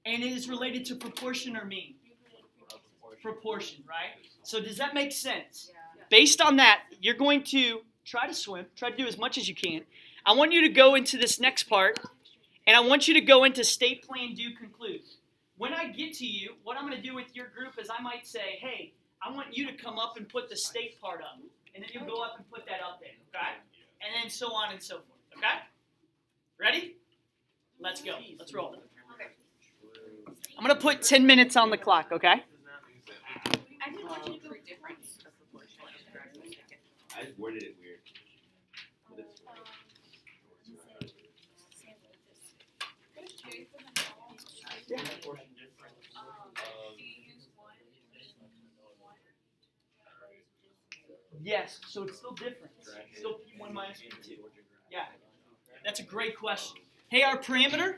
And it is related to proportion or mean? Proportion, right? So does that make sense? Based on that, you're going to try to swim, try to do as much as you can. I want you to go into this next part, and I want you to go into state, plan, do, conclude. When I get to you, what I'm going to do with your group is I might say, hey, I want you to come up and put the state part up. And then you'll go up and put that up there, okay? And then so on and so forth, okay? Ready? Let's go. Let's roll. I'm going to put 10 minutes on the clock, okay? I didn't want you to go different. I just worded it weird. But it's Yes, so it's still different. Still P1 minus P2. Yeah, that's a great question. Hey, our parameter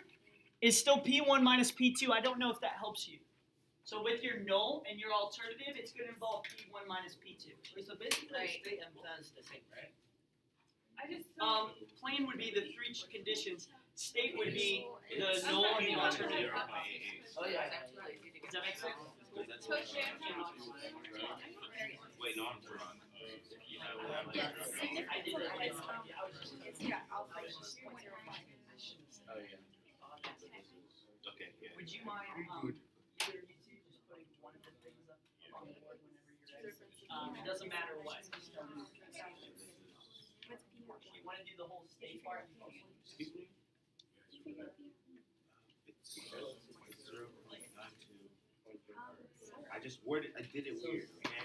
is still P1 minus P2. I don't know if that helps you. So with your null and your alternative, it's going to involve P1 minus P2. So basically, state and plan is the same, right? Plan would be the three conditions. State would be the null and the alternative. Oh yeah. Does that make sense? wait, no, I'm wrong. Yes. I did it. Oh yeah. Okay, yeah. Would you mind either of you two just putting one of the things up on the board whenever you're ready? It doesn't matter what. Just tell me. You want to do the whole state part? Excuse me? I just worded, I did it weird, okay?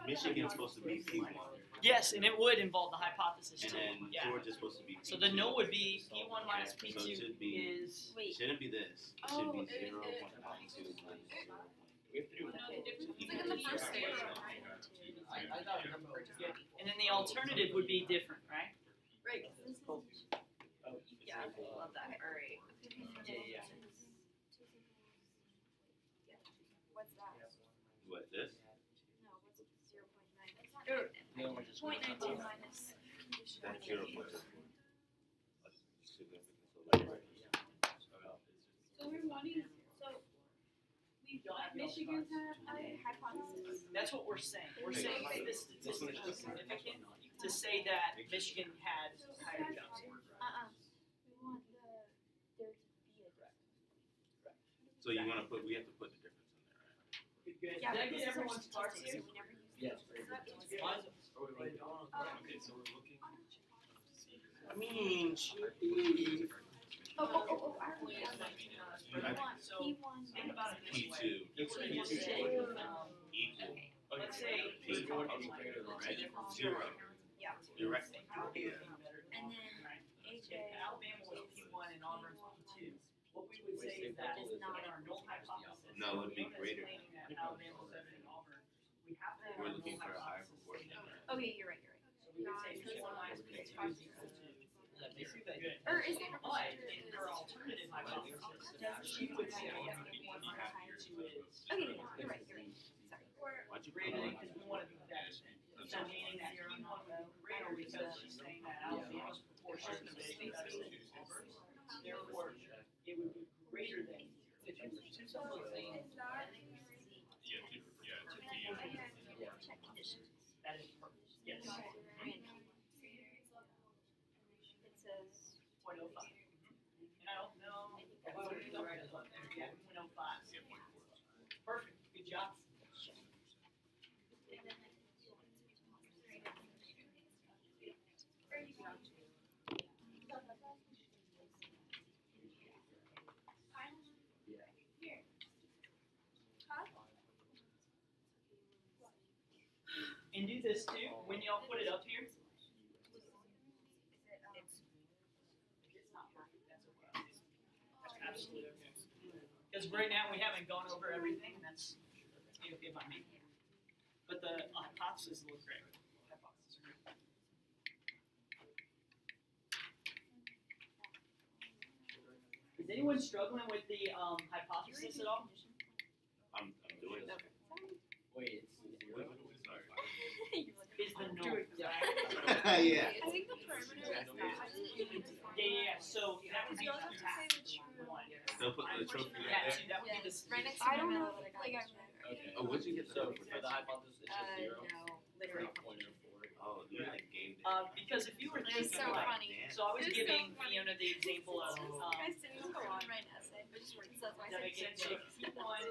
Michigan's supposed to be P1. Yes, and it would involve the hypothesis And too. then Yeah. Georgia's supposed to be P2. So the null would be P1 minus Okay, P2 so it should be- is. Wait. Shouldn't be this. It should be 0, 1, 2, minus 0. It's like in the first stage. I thought the number was And then the alternative would be different, right? Right. Yeah, I love that. All right. Yeah. What's that? What, this? No, what's 0.9? No, we're just 0.92 minus. That's 0. So we're wanting, so we want Michigan to have a hypothesis. That's what we're saying. We're saying that this statistic is significant to say that Michigan had higher jumps. We want there to be a direct. So you want to put, we have to put the difference in there, right? Good. Yeah, Did I but get this is our everyone's parts here? statistics, we never use Yes. Okay, so we're looking. I mean, should be. I remember. So think about it this way. P2 You were to just say, equal let's say P1, right? 0. Yeah. You're right. And then If Alabama was P1 and Auburn's P2, what we would say is that in our null hypothesis, No, it would be the one that's greater. claiming that Alabama was better than Auburn, we have to have We're our looking null for a higher hypothesis proportion. say that. Okay, you're right. So we would say P1 minus P2 is equal to. Good. Or is there? But in her alternative hypothesis, she would say that P1 minus P2 is Okay, you're right. Sorry. Why'd you greater call than, it? because we want to do that. So meaning that P1 will be greater because she's saying that Alabama's proportion of it is better than Auburn's. Therefore, it would be greater than. Check conditions. That is perfect. Yes. It says. 0.05. No. Yeah, 0.05. Perfect. Good job. And do this too, when y'all put it up here. If it's not perfect, that's okay. Absolutely. Because right now we haven't gone over everything, and that's if I may. But the hypotheses look great. Hypotheses are great. Is anyone struggling with the hypothesis at all? I'm doing it. Wait, it's 0. Sorry. Is the null? Yeah. I think the parameter is that. Yeah. So that would be You also have to say the true. one. They'll put the trophy right Yeah, there. two, that would be the. Right next to I the don't middle know, that I got. like I. Okay. Oh, what'd you get? So for the hypothesis, it's just zero. No, Or literally. a pointer for it. Oh, you like game day. Because if you were It was thinking so like, funny. so I was It was so giving funny. Fiona the example of. Guys didn't even go on write an essay, but just worked. So that's why Does that I make said sense? So if P1,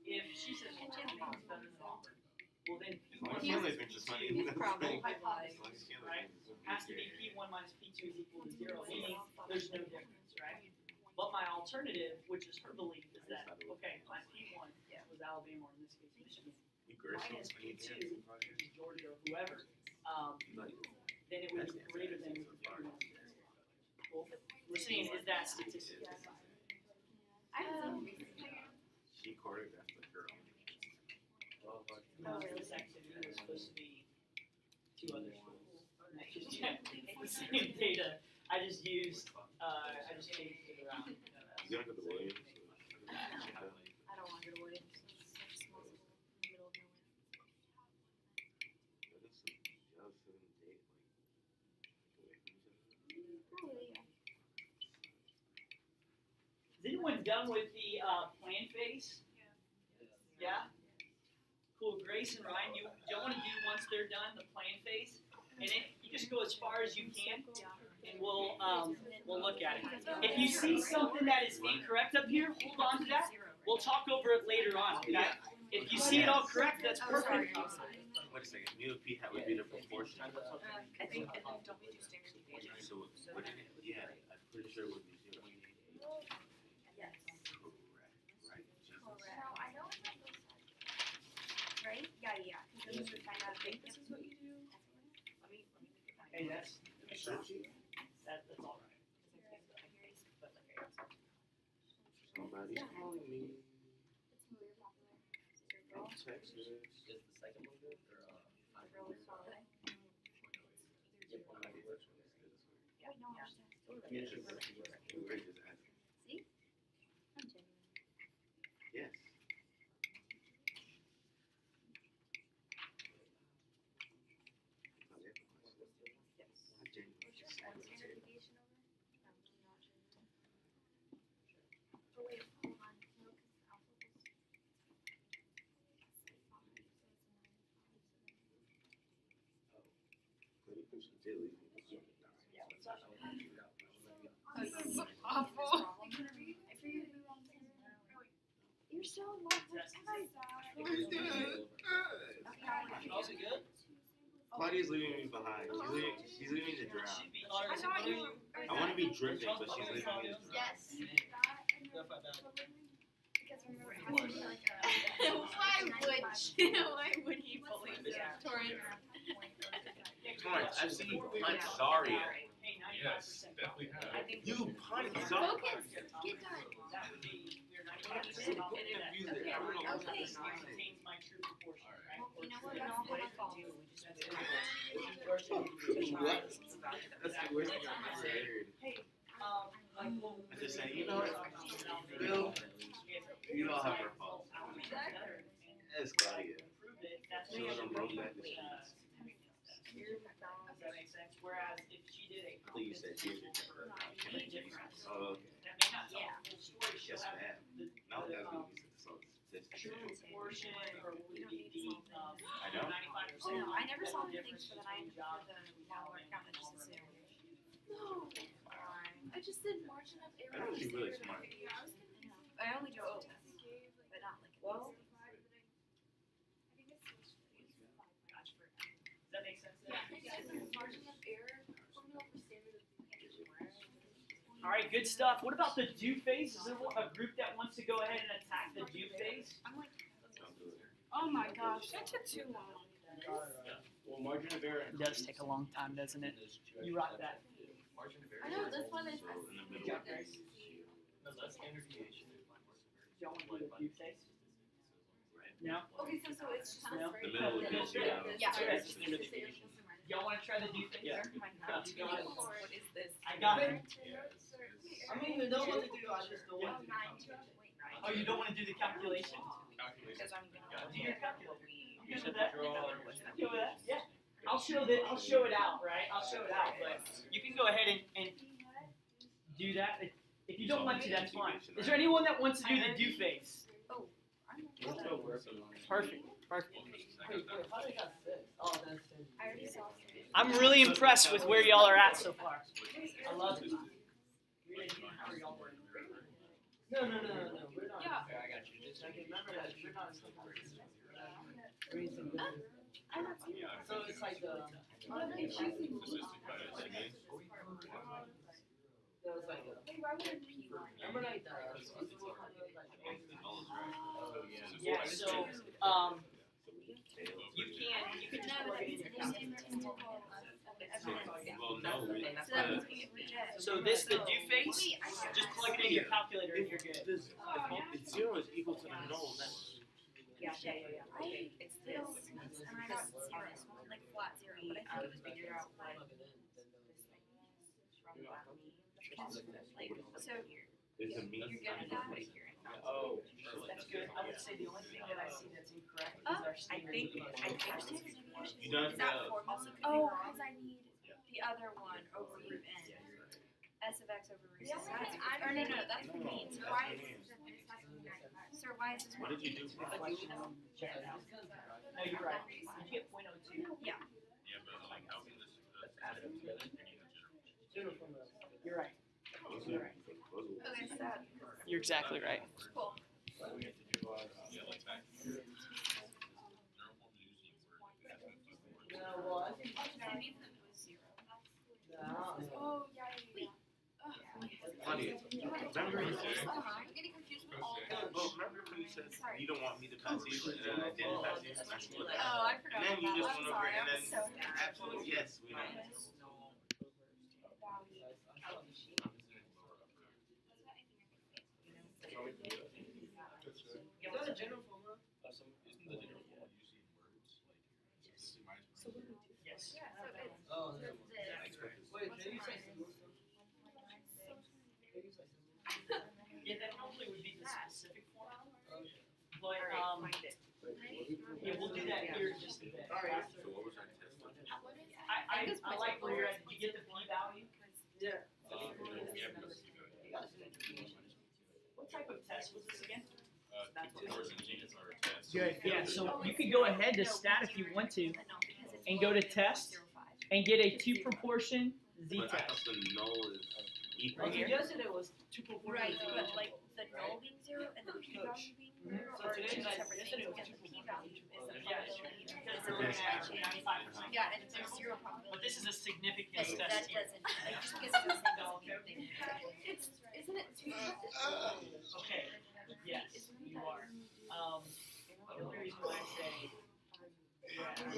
if she says well, P1 is better than Auburn, well then As long as P1 Stanley's been just funny. He's probably As like. long as Stanley's Right. been has to be P1 minus P2 is equal to 0, meaning there's no difference, right? But my alternative, which is her belief, is that, okay, my P1 was Alabama, or in this case Michigan, You Gerson, minus when you P2, did this which project, is Georgia or whoever, then it would be greater than P1. Well, we're seeing, is that statistic? I have she choreographed the girl. This activity was supposed to be 2 other schools. And I just checked the same data. I just used, I just changed it around. You gotta go to Williams. I don't want to go to Williams. It's such a small school in the middle of nowhere. Is anyone done with the plan phase? Yeah? Cool. Grace and Ryan, y'all want to do once they're done the plan phase? And you just go as far as you can, and we'll look at it. If you see something that is incorrect up here, hold on to that. We'll talk over it later on, okay? If you see it all correct, that's perfect. Wait a second. Mu of P hat would be the proportion. I think, and then don't we do standard deviation? So what? Yeah, I'm pretty sure it would be 0. Yes. Correct. Right. No, I don't have those sides. Right? Yeah, yeah. Because then you would find out. I think this is what you do. Let me make it fine. Hey, that's all right. But like I also. Somebody's calling me. It's really popular. From Texas. Is the second one good or Really solid. Yep, one of the works. Yeah, no, I understand. Yes. We're just asking. See? I'm genuine. Yes. Standard deviation over? No, not genuine. Oh wait, hold on. No, because alpha was. This is awful. You're so low. Also good? Claudia's leaving me behind. She's leaving me to drown. Should be I want to be dripping, but she's leaving me to drown. Yes. Stuff like that. Because remember, it has to be like a. Why would he believe that? Torrance. Torrance, I've seen you punch Zaria. Hey, 95%. Yes, definitely have. I think You punch Zaria. Focus. Get done. That would be your 95% Confusing. off I of don't know that. what Okay. this means. Contains my true proportion, right? Well, you know what? we I don't don't have have a a phone. phone. We just do it. What? That's the worst thing I've ever heard. I just say, you know what, Bill, you all have her fault. That's Claudia. She was on broke back. Does that make sense? Whereas if she did a I thought you said she was key difference, Oh, okay. that may not tell the full story. She'll Yes, have ma'am. the Now that was good. So true proportion, or would it be the I know. 95%? Oh, no, I never saw the difference things for the nine between job for the between long Alabama workout. I and just Auburn. assumed. No. I just did margin of error. I know she's really smart. I only do O tests, but not like. Well- Does that make sense? Margin of error. Formula for standard deviation. All right, good stuff. What about the do phase? Is there a group that wants to go ahead and attack the do phase? I'm like, Don't do it. oh my gosh, that took too long. Well, margin of error. It does take a long time, doesn't it? You rock that. Margin of error. I know this one is. So in the middle Yeah. of this, No, that's standard deviation. Y'all want to do the do phase? No? Okay, so it's just. No. the middle of this, yeah. Yeah. Okay. Y'all want to try the do phase? Yeah. What is this? I got it. I don't even know what to do, I just don't want to. Oh, you don't want to do the calculation? Because I'm gonna. Do your calculation. You said the draw. Go with that? Yeah. I'll show it out, right? I'll show it out, but you can go ahead and do that. If you don't want to, that's fine. Is there anyone that wants to do the do face? We're still working on it. Perfect. Perfect. Wait, how did that fit? Oh, that's it. I already saw it. I'm really impressed with where y'all are at so far. I love it. No, we're not. Yeah. I got you. Just remember that we're not. I'm not seeing it. So it's like the. There was like a. Wait, why would it be? Remember like the. Yeah. So you can just No, plug it in your calculator. Well, no, So that means we reject. So this the do face. Wait, I can't. Just plug it in your calculator and you're good. This, if 0 is equal to the null, that's Yeah. I It's still, this. and I got zero, like flat zero, but I think it's figured out what, like, so there's a mean. you're good at that? Oh. That's good. I would say the only thing that I see that's incorrect is our standard deviation. You done? Is that for, also could be Oh, wrong? Because I need the other one over root n. S of x over root n. Or no, that's the mean. So why is this? So why is this What one? did you do? Check it out. No, you're right. Did you get 0.02? Yeah. You're right. You're right. Okay, so that, You're exactly right. cool. No, well, I think. Maybe if it was zero. No. Oh, yeah, wait. Claudia, remember you said, I'm getting confused with all of well, remember when you said you don't want me to pass you, and then I didn't pass you, and I split it. Oh, I forgot And then you about just that. went I'm over sorry. it, and I'm then, so absolutely, yes, we know. Is that a general formula? Yes. Oh, no. this. Wait, can you say Yeah, that probably would be the specific form. Okay. But yeah, we'll do that here in just a bit. Alright. So what was our test? I like where you're at. Did you get the p-value? Yeah. What type of test was this again? Good. Yeah, so you could go ahead to stat if you want to and go to test and get a two proportion z But I test. thought the null is equal. Right here? Yesterday was two proportions. Right, but like the null being zero and the p-value being zero So are today, two like, separate yesterday things, was and the two p-value is the Yeah, probability. because we're looking at 95%. Yeah, and if there's zero But probability, this is a significance then test that here. doesn't, like, just because it's the same doesn't mean anything. It's, isn't it two? Okay, yes, you are. The only reason why I say,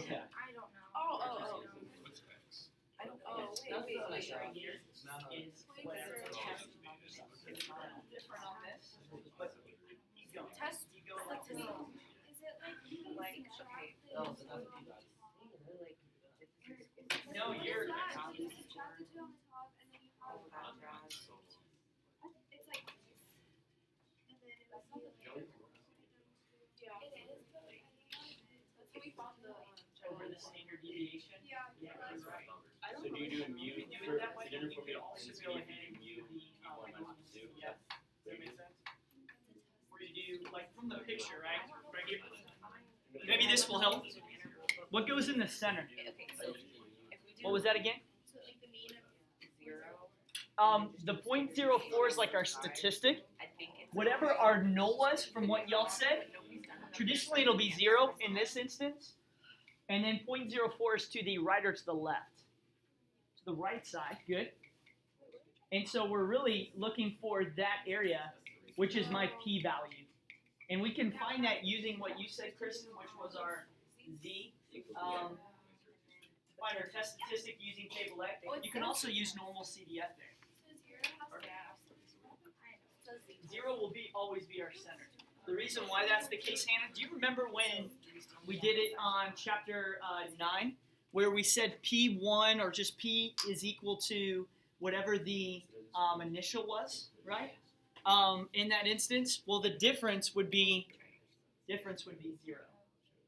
yeah. I don't know. Oh. I don't know. That's Wait, the This like, right here is whatever test numbers are. It's not different on this, but you go. Test You go like this. Is it like Like, oh, so that's the No, you're. you subtract the two on the top and then you have it's like this. And then it was yeah. It is, but I think that's how we found the Over the standard deviation. yeah. Yeah, you're right. So do you do a mu We can do for it that way, the and we different could formula also and go see if ahead and you do do the, one minus two? yeah. Does that make sense? Where you do, like, from the picture, right? Right here. Maybe this will help. What goes in the center? Okay, so if we do What was that again? so like the mean of zero, The 0.04 is like our statistic. I think it's Whatever our null was from what y'all said, traditionally it'll be 0 in this instance. And then 0.04 is to the right or to the left. To the right side, good. And so we're really looking for that area, which is my p-value. And we can find that using what you said, Kristen, which was our z. Find our test statistic using table X. You can also use normal CDF there. so zero has gaps. So Zero will always be our center. The reason why that's the case, Hannah, do you remember when we did it on chapter 9, where we said P1 or just P is equal to whatever the initial was, right? In that instance, well, the difference would be 0.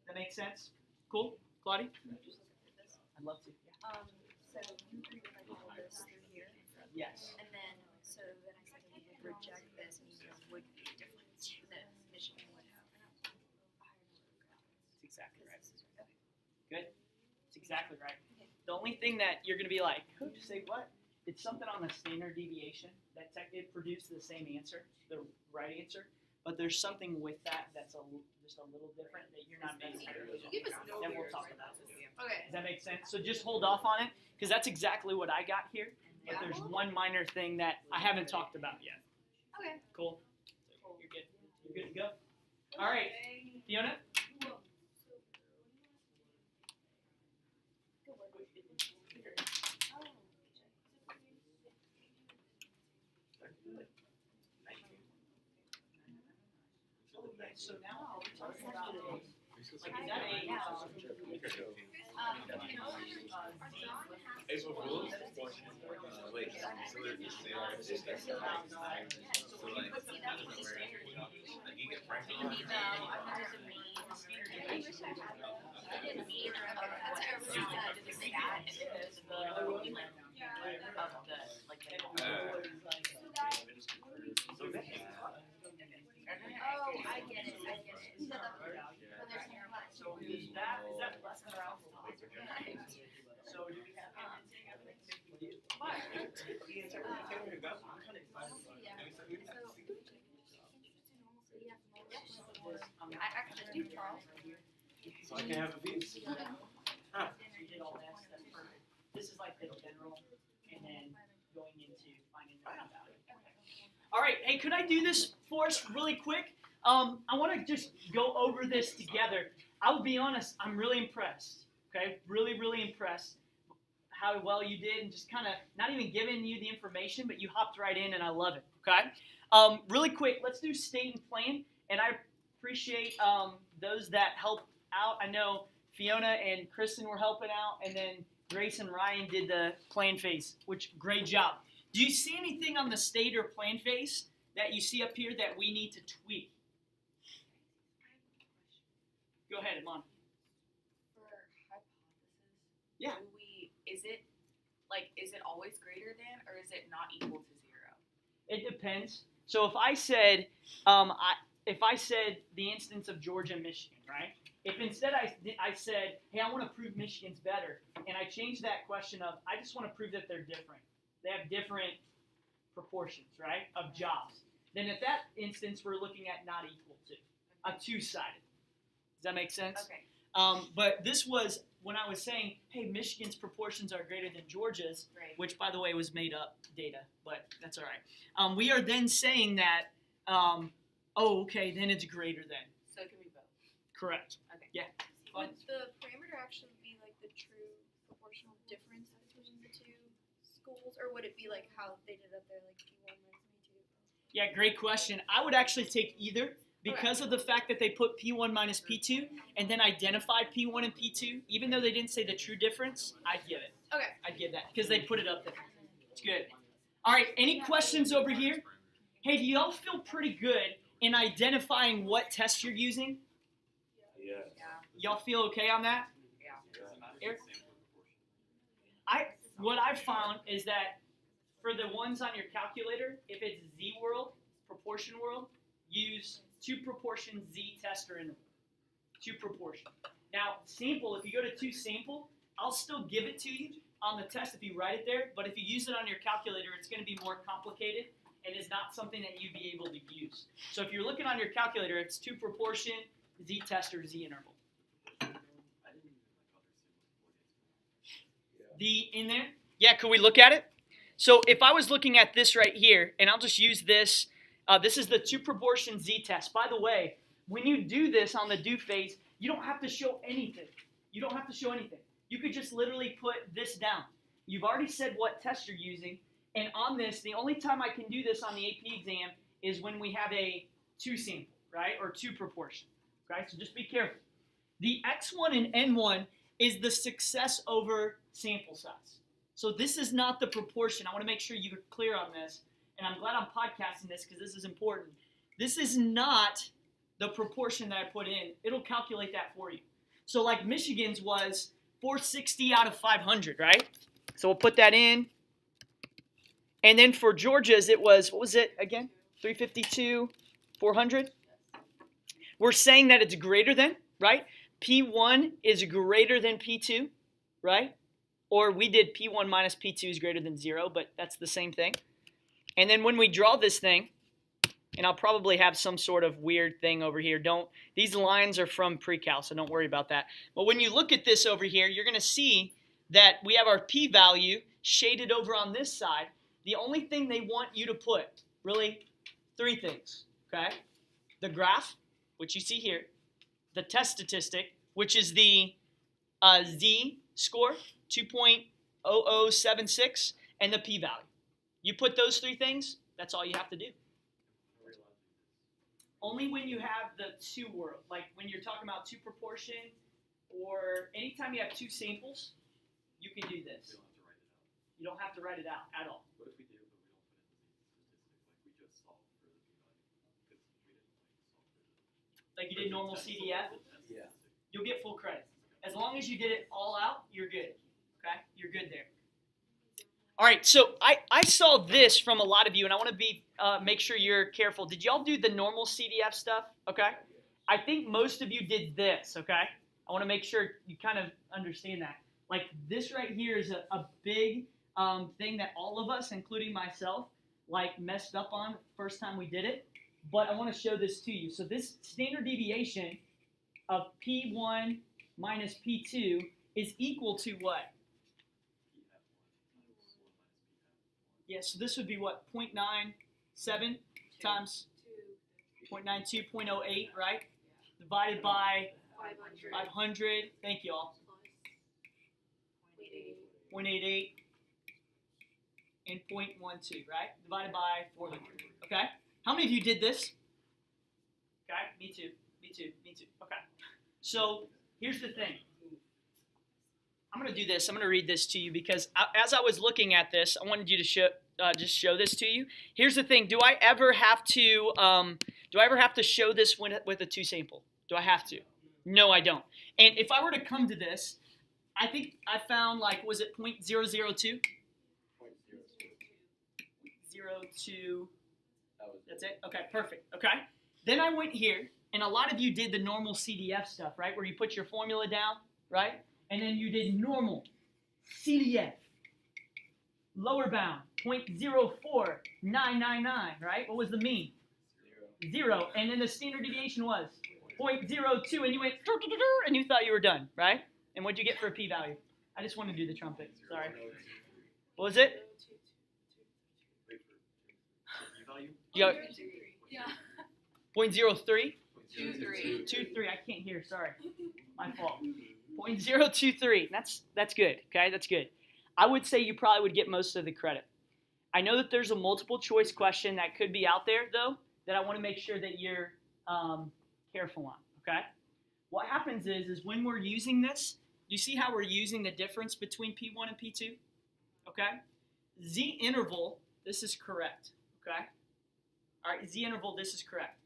That makes sense? Cool, Claudia? I'd love to. so you agree with like all this through here, Yes. and then, so reject this means there would be a difference. That Michigan would have a higher number of graduates. That's exactly right. Okay. Good. That's exactly right. The only thing that you're going to be like, who to say what? It's something on the standard deviation that it produced the same answer, the right answer, but there's something with that that's just a little different that you're not necessarily. Then we'll talk about it. Okay. Does that make sense? So just hold off on it because that's exactly what I got here. But there's one minor thing that I haven't talked about yet. Okay. Cool. So you're good. You're good to go. All right, Fiona. So now we're talking about like is that April Fools? Wait, so they're just saying it's just like, so like, you get pranked on? Oh, I get it. so is that less than around? So do we have anything? I actually do, Charles. So I can have a piece. So you did all that stuff. This is like the general, and then going into finding out about it. All right, hey, could I do this for us really quick? I want to just go over this together. I will be honest, I'm really impressed. Okay, really, really impressed how well you did, and just kind of not even giving you the information, but you hopped right in, and I love it. Okay, really quick, let's do state and plan, and I appreciate those that helped out. I know Fiona and Kristen were helping out, and then Grace and Ryan did the plan phase, which great job. Do you see anything on the state or plan phase that you see up here that we need to tweak? Go ahead, Iman. For hypothesis, Yeah. is it always greater than, or is it not equal to 0? It depends. So if I said, the instance of Georgia and Michigan, right? If instead I said, hey, I want to prove Michigan's better, and I changed that question of, I just want to prove that they're different. They have different proportions, right, of jobs. Then at that instance, we're looking at not equal to, a two-sided. Does that make sense? Okay. But this was when I was saying, hey, Michigan's proportions are greater than Georgia's, Right. which, by the way, was made up data, but that's all right. We are then saying that, okay, then it's greater than. So it can be both. Correct. Okay. Yeah. Fun. Would the parameter actually be like the true proportional difference between the two schools, or would it be like how they did up there, like P1 minus P2? Yeah, great question. I would actually take either because of the fact that they put P1 minus P2 and then identified P1 and P2. Even though they didn't say the true difference, I'd give it. Okay. I'd give that because they put it up there. It's good. All right, any questions over here? Hey, do y'all feel pretty good in identifying what test you're using? Yeah. Y'all feel okay on that? Eric? What I've found is that for the ones on your calculator, if it's Z world, proportion world, use 2 proportion Z test or interval. 2 proportion. Now, sample, if you go to 2 sample, I'll still give it to you on the test if you write it there, but if you use it on your calculator, it's going to be more complicated and is not something that you'd be able to use. So if you're looking on your calculator, it's 2 proportion, Z test or Z interval. In there? Yeah, could we look at it? So if I was looking at this right here, and I'll just use this, this is the 2 proportion Z test. By the way, when you do this on the do phase, you don't have to show anything. You don't have to show anything. You could just literally put this down. You've already said what test you're using, and on this, the only time I can do this on the AP exam is when we have a 2 sample, right, or 2 proportion, right? So just be careful. The X1 and N1 is the success over sample size. So this is not the proportion. I want to make sure you're clear on this, and I'm glad I'm podcasting this because this is important. This is not the proportion that I put in. It'll calculate that for you. So like Michigan's was 460 out of 500, right? So we'll put that in. And then for Georgia's, it was, what was it again? 352, 400. We're saying that it's greater than, right? P1 is greater than P2, right? Or we did P1 minus P2 is greater than 0, but that's the same thing. And then when we draw this thing, and I'll probably have some sort of weird thing over here. These lines are from pre-cal, so don't worry about that. But when you look at this over here, you're going to see that we have our p-value shaded over on this side. The only thing they want you to put, really, 3 things, okay? The graph, which you see here, the test statistic, which is the z score, 2.0076, and the p-value. You put those 3 things, that's all you have to do. Only when you have the 2 world, like when you're talking about 2 proportion, or anytime you have 2 samples, you can do this. You don't have to write it out at all. What if we do, but we don't put in the statistics, like we just solved for the p-value? Like you did normal CDF, Yeah. you'll get full credit. As long as you did it all out, you're good. Okay? You're good there. All right, so I saw this from a lot of you, and I want to make sure you're careful. Did y'all do the normal CDF stuff? Okay? I think most of you did this, okay? I want to make sure you kind of understand that. Like this right here is a big thing that all of us, including myself, like messed up on first time we did it. But I want to show this to you. So this standard deviation of P1 minus P2 is equal to what? Yeah, so this would be what, 0.97 times 0.92, 0.08, right? Divided by 500. Thank you all. 0.88 and 0.12, right? Divided by 400. Okay? How many of you did this? Okay, me too. Okay. So here's the thing. I'm going to do this. I'm going to read this to you because as I was looking at this, I wanted you to just show this to you. Here's the thing. Do I ever have to show this with a 2 sample? Do I have to? No, I don't. And if I were to come to this, I think I found was it 0.002? 0.02. That's it? Okay, perfect. Okay. Then I went here, and a lot of you did the normal CDF stuff, right? Where you put your formula down, right? And then you did normal CDF. Lower bound, 0.04999, right? What was the mean? 0. And then the standard deviation was 0.02, and you went, and you thought you were done, right? And what'd you get for a p-value? I just want to do the trumpet. Sorry. What was it? You got Yeah. 0.03? 2-3. 23. I can't hear. Sorry. My fault. 0.023. That's good. Okay, that's good. I would say you probably would get most of the credit. I know that there's a multiple choice question that could be out there, though, that I want to make sure that you're careful on. Okay? What happens is when we're using this, you see how we're using the difference between P1 and P2? Okay? Z interval, this is correct. Okay? All right, Z interval, this is correct.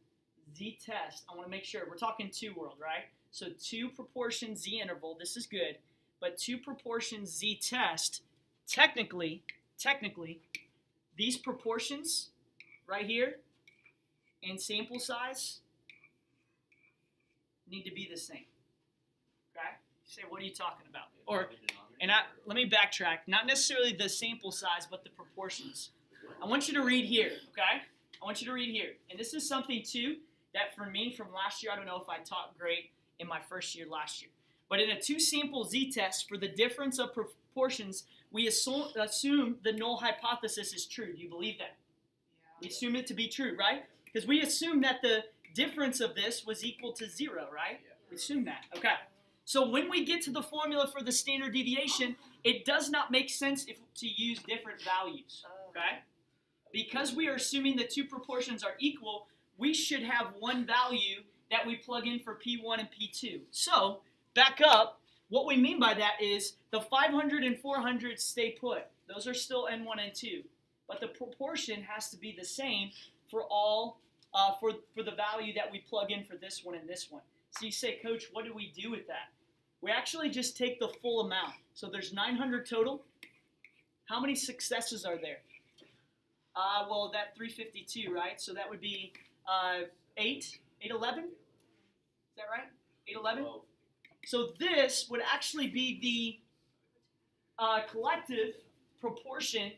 Z test, I want to make sure. We're talking 2 world, right? So 2 proportion Z interval, this is good. But 2 proportion Z test, technically, these proportions right here and sample size need to be the same. Okay? You say, what are you talking about? Let me backtrack. Not necessarily the sample size, but the proportions. I want you to read here, okay? I want you to read here. And this is something, too, that for me from last year, I don't know if I taught great in my first year last year. But in a 2-sample Z-test, for the difference of proportions, we assume the null hypothesis is true. Do you believe that? Yeah. We assume it to be true, right? Because we assume that the difference of this was equal to 0, right? Yeah. We assume that. Okay. So when we get to the formula for the standard deviation, it does not make sense to use different values, okay? Because we are assuming the 2 proportions are equal, we should have one value that we plug in for P1 and P2. So, back up, what we mean by that is the 500 and 400 stay put. Those are still N1 and 2. But the proportion has to be the same for all, for the value that we plug in for this one and this one. So you say, Coach, what do we do with that? We actually just take the full amount. So there's 900 total. How many successes are there? Well, that 352, right? So that would be 811. Is that right? 811. So this would actually be the collective proportion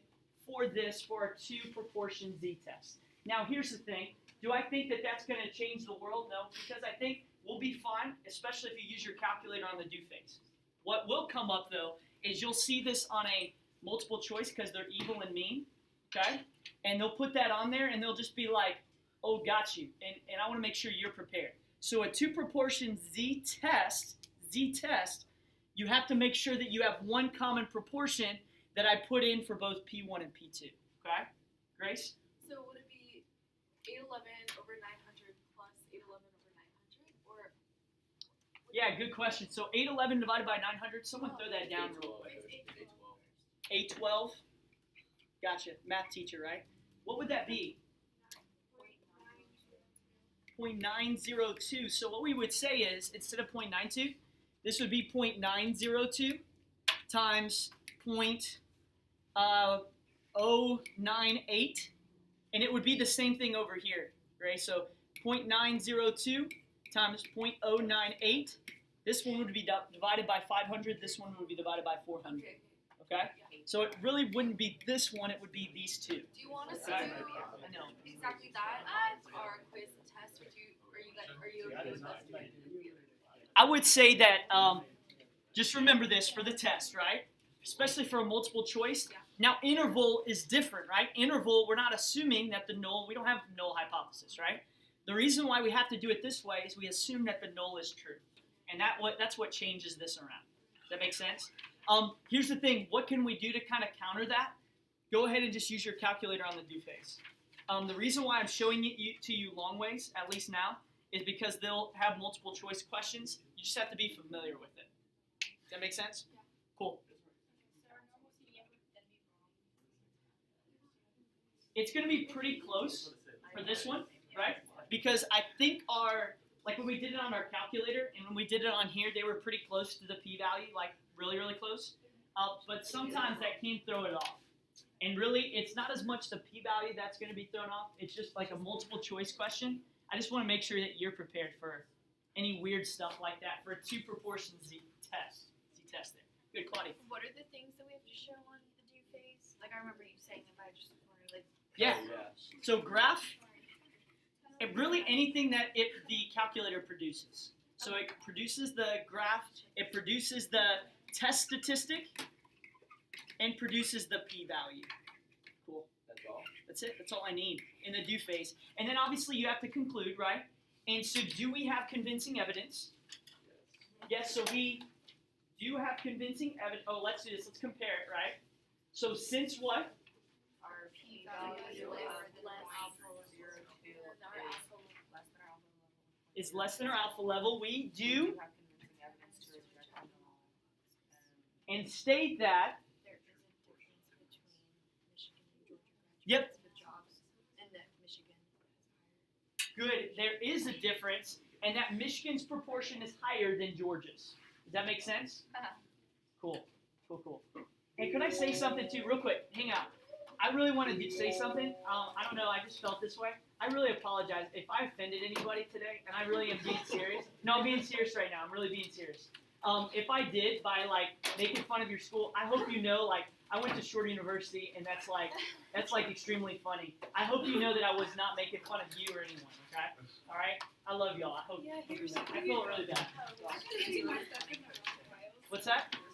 for this for a two-proportion z-test. Now, here's the thing. Do I think that that's going to change the world? No, because I think we'll be fine, especially if you use your calculator on the do phase. What will come up, though, is you'll see this on a multiple choice because they're evil and mean, okay? And they'll put that on there, and they'll just be like, oh, got you. And I want to make sure you're prepared. So a two-proportion z-test, you have to make sure that you have one common proportion that I put in for both P1 and P2, okay? Grace? So would it be 811 over 900 plus 811 over 900, or? Yeah, good question. So 811 divided by 900, someone throw that down real quick. 812. Gotcha. Math teacher, right? What would that be? 0.902. So what we would say is, instead of 0.92, this would be 0.902 times 0.098, and it would be the same thing over here, right? So 0.902 times 0.098. This one would be divided by 500. This one would be divided by 400. Okay? So it really wouldn't be this one. It would be these two. Do you want us to Okay? do I know. exactly that or quiz and test, or are you okay with us doing it? I would say that just remember this for the test, right? Especially for a multiple choice. Now, interval is different, right? Interval, we're not assuming that we don't have null hypothesis, right? The reason why we have to do it this way is we assume that the null is true. And that's what changes this around. Does that make sense? Here's the thing. What can we do to kind of counter that? Go ahead and just use your calculator on the do phase. The reason why I'm showing it to you long ways, at least now, is because they'll have multiple choice questions. You just have to be familiar with it. Does that make sense? Yeah. Cool. It's going to be pretty close for this one, right? Because I think like when we did it on our calculator and when we did it on here, they were pretty close to the p-value, like really, really close. But sometimes that can throw it off. And really, it's not as much the p-value that's going to be thrown off. It's just like a multiple choice question. I just want to make sure that you're prepared for any weird stuff like that for a two-proportion z-test there. Good, Claudia. What are the things that we have to show on the do phase? Like I remember you saying it, but I just wondered, like. Yeah. So graph, really anything that the calculator produces. So it produces the graph, it produces the test statistic, and produces the p-value. Cool. That's all? That's it. That's all I need in the do phase. And then obviously you have to conclude, right? And so do we have convincing evidence? Yes, so we do have convincing evidence. Oh, let's do this. Let's compare it, right? So since what? Our p-value Is less than our alpha level. We do and state that. there is a difference between Michigan and Georgia graduates Yep. with jobs, and that Michigan has higher. Good. There is a difference, and that Michigan's proportion is higher than Georgia's. Does that make sense? Cool. Hey, could I say something too, real quick? Hang out. I really wanted to say something. I don't know. I just felt this way. I really apologize if I offended anybody today, and I really am being serious. No, I'm being serious right now. I'm really being serious. If I did by making fun of your school, I hope you know I went to Shorter University, and that's extremely funny. I hope you know that I was not making fun of you or anyone. Okay. All right. I love y'all. I hope. Yeah, I feel really bad.